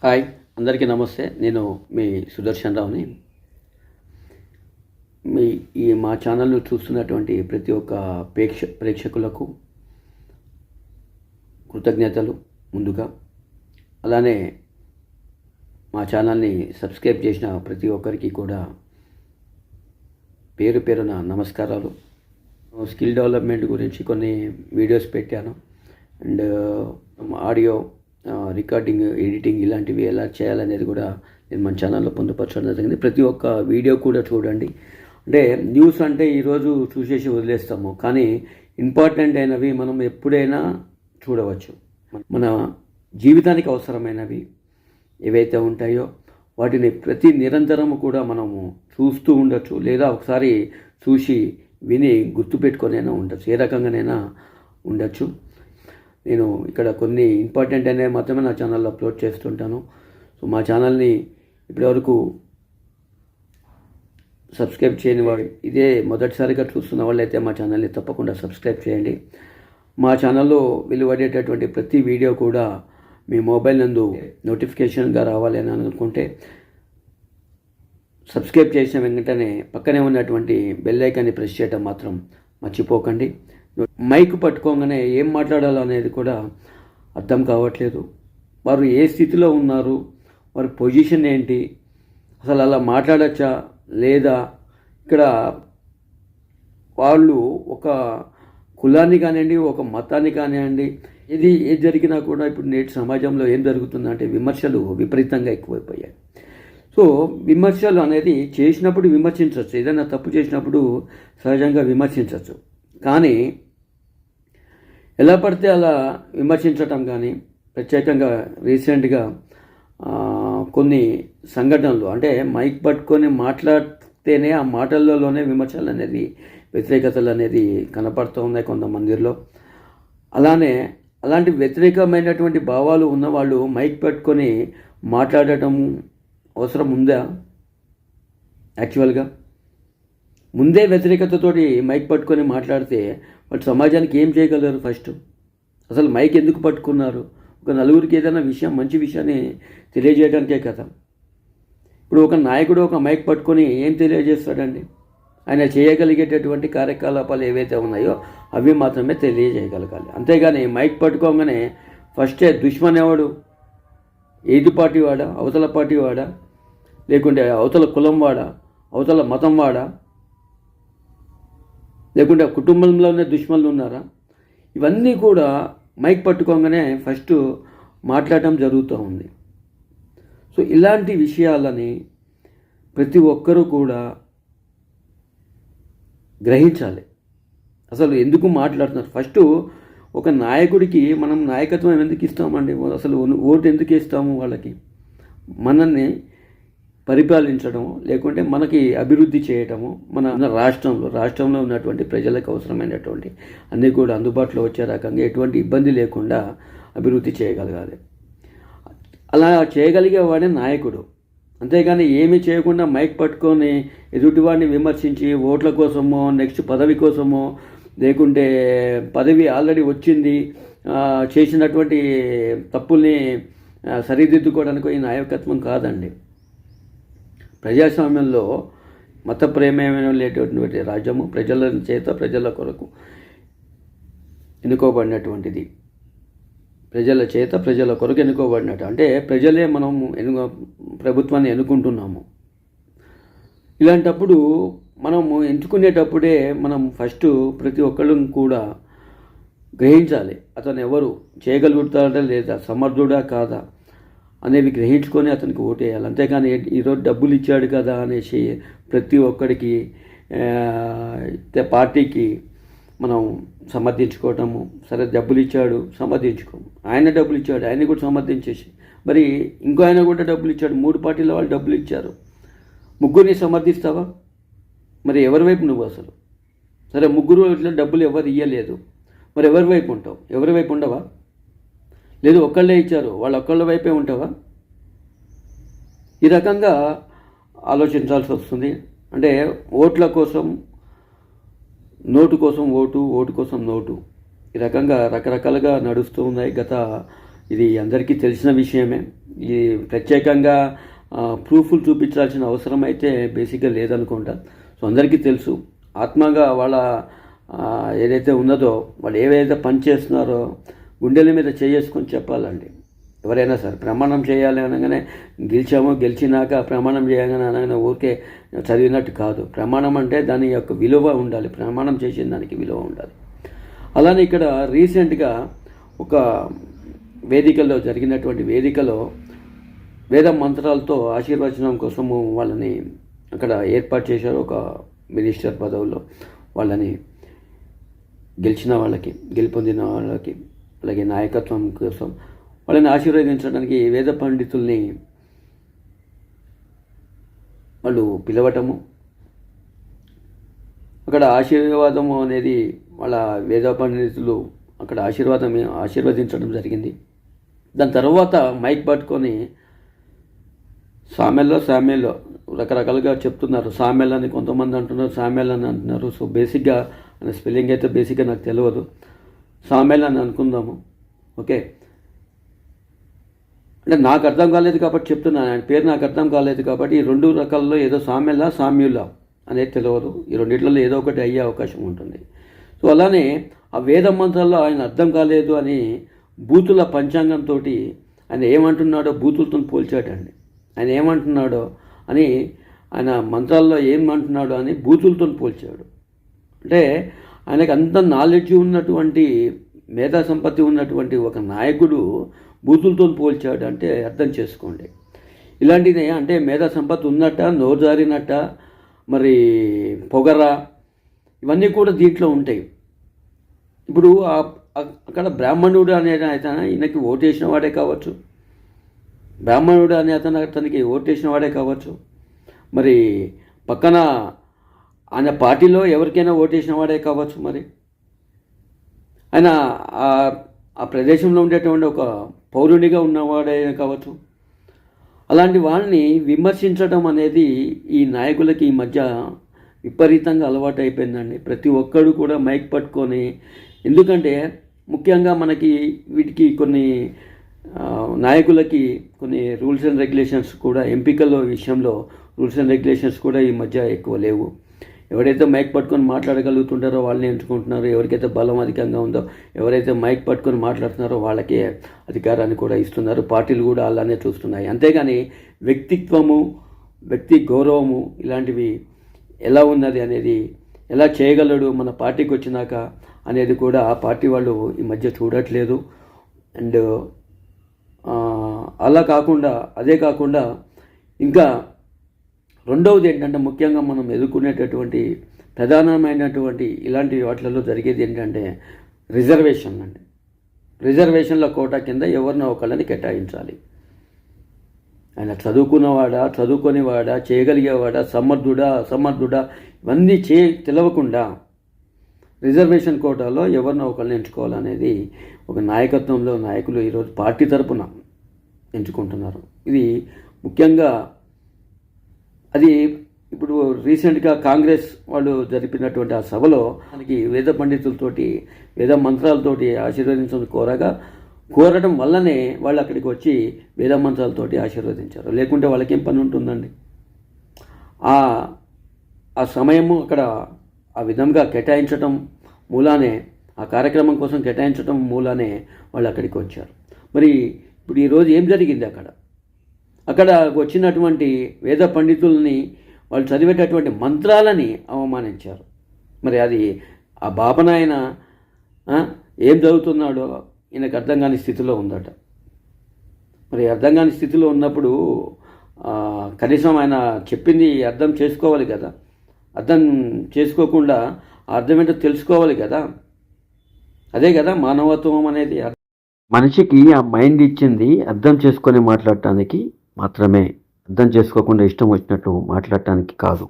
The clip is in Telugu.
హాయ్, అందరికీ నమస్తే. నేను మీ సుదర్శన్ రావుని. మా ఛానల్ను చూస్తున్నటువంటి ప్రతి ఒక్క ప్రేక్షకులకు కృతజ్ఞతలు ముందుగా. అలానే మా ఛానల్ని సబ్స్క్రైబ్ చేసిన ప్రతి ఒక్కరికి కూడా పేరు పేరున నమస్కారాలు. స్కిల్ డెవలప్మెంట్ గురించి కొన్ని వీడియోస్ పెట్టాను. అండ్ ఆడియో రికార్డింగ్, ఎడిటింగ్ ఇలాంటివి ఎలా చేయాలనేది కూడా నేను మన ఛానల్లో పొందుపరచడం జరిగింది. ప్రతి ఒక్క వీడియో కూడా చూడండి. అంటే న్యూస్ అంటే ఈరోజు చూసేసి వదిలేస్తాము, కానీ ఇంపార్టెంట్ అయినవి మనం ఎప్పుడైనా చూడవచ్చు. మన జీవితానికి అవసరమైనవి ఏవైతే ఉంటాయో వాటిని ప్రతి నిరంతరము కూడా మనము చూస్తూ ఉండొచ్చు, లేదా ఒకసారి చూసి విని గుర్తుపెట్టుకొనైనా ఉండొచ్చు, ఏ రకంగానైనా ఉండొచ్చు. నేను ఇక్కడ కొన్ని ఇంపార్టెంట్ అనేవి మాత్రమే నా ఛానల్లో అప్లోడ్ చేస్తుంటాను. సో మా ఛానల్ని ఇప్పటివరకు సబ్స్క్రైబ్ చేయని వాడు, ఇదే మొదటిసారిగా చూస్తున్న వాళ్ళైతే మా ఛానల్ని తప్పకుండా సబ్స్క్రైబ్ చేయండి. మా ఛానల్లో వెలువడేటటువంటి ప్రతి వీడియో కూడా మీ మొబైల్ నందు నోటిఫికేషన్గా రావాలి అని అనుకుంటే సబ్స్క్రైబ్ చేసిన వెంటనే పక్కనే ఉన్నటువంటి బెల్ ఐకాన్ని ప్రెస్ చేయడం మాత్రం మర్చిపోకండి. మైక్ పట్టుకోగానే ఏం మాట్లాడాలో అనేది కూడా అర్థం కావట్లేదు. వారు ఏ స్థితిలో ఉన్నారు, వారి పొజిషన్ ఏంటి, అసలు అలా మాట్లాడచ్చా లేదా, ఇక్కడ వాళ్ళు ఒక కులాన్ని కానివ్వండి, ఒక మతాన్ని కానివ్వండి, ఏది జరిగినా కూడా ఇప్పుడు నేటి సమాజంలో ఏం జరుగుతుందంటే విమర్శలు విపరీతంగా ఎక్కువైపోయాయి. సో విమర్శలు అనేది చేసినప్పుడు విమర్శించవచ్చు, ఏదైనా తప్పు చేసినప్పుడు సహజంగా విమర్శించవచ్చు, కానీ ఎలా పడితే అలా విమర్శించటం కానీ, ప్రత్యేకంగా రీసెంట్గా కొన్ని సంఘటనలు, అంటే మైక్ పట్టుకొని మాట్లాడితేనే ఆ మాటల్లోనే విమర్శలు అనేది, వ్యతిరేకతలు అనేది కనపడుతూ ఉన్నాయి కొంతమందిలో. అలాంటి వ్యతిరేకమైనటువంటి భావాలు ఉన్నవాళ్ళు మైక్ పట్టుకొని మాట్లాడటం అవసరం ఉందా? యాక్చువల్గా ముందే వ్యతిరేకతతోటి మైక్ పట్టుకొని మాట్లాడితే వాళ్ళు సమాజానికి ఏం చేయగలరు? ఫస్ట్ అసలు మైక్ ఎందుకు పట్టుకున్నారు? ఒక నలుగురికి ఏదైనా విషయం, మంచి విషయాన్ని తెలియజేయడానికే కదా. ఇప్పుడు ఒక నాయకుడు ఒక మైక్ పట్టుకొని ఏం తెలియజేస్తాడండి? ఆయన చేయగలిగేటటువంటి కార్యకలాపాలు ఏవైతే ఉన్నాయో అవి మాత్రమే తెలియజేయగలగాలి. అంతేగాని మైక్ పట్టుకోగానే ఫస్టే దుష్మన్ ఎవడు, ఏది పార్టీ వాడా, అవతల పార్టీ వాడా, లేకుంటే అవతల కులం వాడా, అవతల మతం వాడా, లేకుంటే కుటుంబంలోనే దుష్మన్లు ఉన్నారా? ఇవన్నీ కూడా మైక్ పట్టుకోగానే ఫస్ట్ మాట్లాడటం జరుగుతూ ఉంది. సో ఇలాంటి విషయాలని ప్రతి ఒక్కరూ కూడా గ్రహించాలి. అసలు ఎందుకు మాట్లాడుతున్నారు? ఫస్ట్ ఒక నాయకుడికి మనం నాయకత్వం ఎందుకు ఇస్తామండి? అసలు ఓటు ఎందుకు ఇస్తాము వాళ్ళకి? మనల్ని పరిపాలించడం, లేకుంటే మనకి అభివృద్ధి చేయటము, మన రాష్ట్రంలో ఉన్నటువంటి ప్రజలకు అవసరమైనటువంటి అన్నీ కూడా అందుబాటులో వచ్చే రకంగా ఎటువంటి ఇబ్బంది లేకుండా అభివృద్ధి చేయగలగాలి. అలా చేయగలిగేవాడే నాయకుడు. అంతేగాని ఏమీ చేయకుండా మైక్ పట్టుకొని ఎదుటివాడిని విమర్శించి ఓట్ల కోసమో, నెక్స్ట్ పదవి కోసమో, లేకుంటే పదవి ఆల్రెడీ వచ్చింది, చేసినటువంటి తప్పుల్ని సరిదిద్దుకోవడానికి ఈ నాయకత్వం కాదండి. ప్రజాస్వామ్యంలో మత ప్రేమేమైన లేటువంటి రాజ్యము, ప్రజల చేత ప్రజల కొరకు ఎన్నుకోబడినటువంటిది, ప్రజల చేత ప్రజల కొరకు ఎన్నుకోబడినట్టు. అంటే ప్రజలే మనం ప్రభుత్వాన్ని ఎన్నుకుంటున్నాము. ఇలాంటప్పుడు మనము ఎంచుకునేటప్పుడే మనం ఫస్ట్ ప్రతి ఒక్కళ్ళు కూడా గ్రహించాలి, అతను ఎవరు, చేయగలుగుతాడా లేదా, సమర్థుడా కాదా అనేవి గ్రహించుకొని అతనికి ఓటేయాలి. అంతేగాని ఈరోజు డబ్బులు ఇచ్చాడు కదా అనేసి ప్రతి ఒక్కడికి పార్టీకి మనం సమర్థించుకోవటము. సరే, డబ్బులు ఇచ్చాడు సమర్థించుకోము, ఆయన డబ్బులు ఇచ్చాడు ఆయన కూడా సమర్థించేసి, మరి ఇంకో ఆయన కూడా డబ్బులు ఇచ్చాడు, 3 పార్టీల వాళ్ళు డబ్బులు ఇచ్చారు, ముగ్గురిని సమర్థిస్తావా? మరి ఎవరి వైపు నువ్వు అసలు? సరే, ముగ్గురు ఇట్లా డబ్బులు ఎవరు ఇవ్వలేదు, మరి ఎవరి వైపు ఉంటావు? ఎవరి వైపు ఉండవా? లేదు, ఒక్కళ్ళే ఇచ్చారు, వాళ్ళు ఒక్కళ్ళ వైపే ఉంటావా? ఈ రకంగా ఆలోచించాల్సి వస్తుంది. అంటే ఓట్ల కోసం, నోటు కోసం ఓటు, ఓటు కోసం నోటు, ఈ రకంగా రకరకాలుగా నడుస్తూ ఉన్నాయి. ఇది అందరికీ తెలిసిన విషయమే. ఈ ప్రత్యేకంగా ప్రూఫ్లు చూపించాల్సిన అవసరం అయితే బేసిక్గా లేదనుకుంటా. సో అందరికీ తెలుసు ఆత్మగా వాళ్ళ ఏదైతే ఉన్నదో వాళ్ళు ఏవైతే పని చేస్తున్నారో గుండెల మీద చేసుకొని చెప్పాలండి. ఎవరైనా సరే ప్రమాణం చేయాలి అనగానే గెలిచినాక ప్రమాణం చేయాలని అనగానే ఊరికే చదివినట్టు కాదు. ప్రమాణం అంటే దాని యొక్క విలువ ఉండాలి, ప్రమాణం చేసిన దానికి విలువ ఉండాలి. అలానే ఇక్కడ రీసెంట్గా ఒక వేదికలో జరిగినటువంటి వేదికలో వేద మంత్రాలతో ఆశీర్వచనం కోసము వాళ్ళని అక్కడ ఏర్పాటు చేశారు. ఒక మినిస్టర్ పదవుల్లో వాళ్ళని గెలుపొందిన వాళ్ళకి అలాగే నాయకత్వం కోసం వాళ్ళని ఆశీర్వదించడానికి వేద పండితుల్ని వాళ్ళు పిలవటము, అక్కడ ఆశీర్వాదము అనేది వాళ్ళ వేద పండితులు అక్కడ ఆశీర్వదించడం జరిగింది. దాని తర్వాత మైక్ పట్టుకొని సామెల్లో రకరకాలుగా చెప్తున్నారు. సామెల్ అని కొంతమంది అంటున్నారు, సామెల్ అని అంటున్నారు. సో బేసిక్గా ఆయన స్పెల్లింగ్ అయితే బేసిక్గా నాకు తెలియదు, సామెల్ అని అనుకుందాము. ఓకే, అంటే నాకు అర్థం కాలేదు కాబట్టి చెప్తున్నాను, ఆయన పేరు నాకు అర్థం కాలేదు కాబట్టి ఈ రెండు రకాలలో ఏదో సామ్యులా అనేది తెలియదు. ఈ రెండిట్లలో ఏదో ఒకటి అయ్యే అవకాశం ఉంటుంది. సో అలానే ఆ వేద మంత్రాల్లో ఆయన అర్థం కాలేదు అని బూతుల పంచాంగంతో ఆయన ఏమంటున్నాడో బూతులతో పోల్చాడండి. ఆయన ఏమంటున్నాడో అని ఆయన మంత్రాల్లో ఏమంటున్నాడో అని బూతులతో పోల్చాడు. అంటే ఆయనకు అంత నాలెడ్జ్ ఉన్నటువంటి మేధా సంపత్తి ఉన్నటువంటి ఒక నాయకుడు బూతులతో పోల్చాడు అంటే అర్థం చేసుకోండి. ఇలాంటిది అంటే మేధా సంపత్తి ఉన్నట్ట, నోరు జారినట్ట, మరి పొగర, ఇవన్నీ కూడా దీంట్లో ఉంటాయి. ఇప్పుడు అక్కడ బ్రాహ్మణుడు అనే అతను ఈయనకి ఓటేసిన వాడే కావచ్చు, బ్రాహ్మణుడు అనే అతనికి ఓటేసిన వాడే కావచ్చు, మరి పక్కన ఆయన పార్టీలో ఎవరికైనా ఓటేసిన వాడే కావచ్చు, మరి ఆయన ఆ ప్రదేశంలో ఉండేటువంటి ఒక పౌరునిగా ఉన్నవాడే కావచ్చు. అలాంటి వాళ్ళని విమర్శించడం అనేది ఈ నాయకులకి ఈ మధ్య విపరీతంగా అలవాటు అయిపోయిందండి. ప్రతి ఒక్కడు కూడా మైక్ పట్టుకొని, ఎందుకంటే ముఖ్యంగా మనకి వీటికి కొన్ని నాయకులకి కొన్ని రూల్స్ అండ్ రెగ్యులేషన్స్ కూడా, ఎంపికల విషయంలో రూల్స్ అండ్ రెగ్యులేషన్స్ కూడా ఈ మధ్య ఎక్కువ లేవు. ఎవరైతే మైక్ పట్టుకొని మాట్లాడగలుగుతుంటారో వాళ్ళని ఎంచుకుంటున్నారు, ఎవరికైతే బలం అధికంగా ఉందో, ఎవరైతే మైక్ పట్టుకొని మాట్లాడుతున్నారో వాళ్ళకే అధికారాన్ని కూడా ఇస్తున్నారు. పార్టీలు కూడా అలానే చూస్తున్నాయి. అంతేగాని వ్యక్తిత్వము, వ్యక్తి గౌరవము ఇలాంటివి ఎలా ఉన్నది అనేది, ఎలా చేయగలడు మన పార్టీకి వచ్చినాక అనేది కూడా ఆ పార్టీ వాళ్ళు ఈ మధ్య చూడట్లేదు. అండ్ అదే కాకుండా ఇంకా రెండవది ఏంటంటే ముఖ్యంగా మనం ఎదుర్కొనేటటువంటి ప్రధానమైనటువంటి ఇలాంటి వాటిలలో జరిగేది ఏంటంటే రిజర్వేషన్ అండి. రిజర్వేషన్ల కోటా కింద ఎవరినో ఒకళ్ళని కేటాయించాలి. ఆయన చదువుకునేవాడా, చేయగలిగేవాడా, అసమర్థుడా ఇవన్నీ తెలవకుండా రిజర్వేషన్ కోటాలో ఎవరినో ఒకళ్ళని ఎంచుకోవాలనేది ఒక నాయకత్వంలో నాయకులు ఈరోజు పార్టీ తరపున ఎంచుకుంటున్నారు. ఇది ముఖ్యంగా అది ఇప్పుడు రీసెంట్గా కాంగ్రెస్ వాళ్ళు జరిపినటువంటి ఆ సభలో మనకి వేద పండితులతోటి, వేద మంత్రాలతోటి ఆశీర్వదించడం కోరడం వల్లనే వాళ్ళు అక్కడికి వచ్చి వేద మంత్రాలతోటి ఆశీర్వదించారు. లేకుంటే వాళ్ళకేం పని ఉంటుందండి? ఆ సమయము అక్కడ ఆ విధంగా కేటాయించడం మూలానే, ఆ కార్యక్రమం కోసం కేటాయించడం మూలానే వాళ్ళు అక్కడికి వచ్చారు. మరి ఇప్పుడు ఈరోజు ఏం జరిగింది? అక్కడ వచ్చినటువంటి వేద పండితుల్ని, వాళ్ళు చదివేటటువంటి మంత్రాలని అవమానించారు. మరి అది ఆ బాపనాయన ఏం చదువుతున్నాడో ఈయనకు అర్థం కాని స్థితిలో ఉందట. మరి అర్థం కాని స్థితిలో ఉన్నప్పుడు కనీసం ఆయన చెప్పింది అర్థం చేసుకోవాలి కదా. అర్థం చేసుకోకుండా అర్థం ఏంటో తెలుసుకోవాలి కదా. అదే కదా మానవత్వం అనేది. మనిషికి ఆ మైండ్ ఇచ్చింది అర్థం చేసుకొని మాట్లాడటానికి మాత్రమే, అర్థం చేసుకోకుండా ఇష్టం వచ్చినట్టు మాట్లాడటానికి కాదు.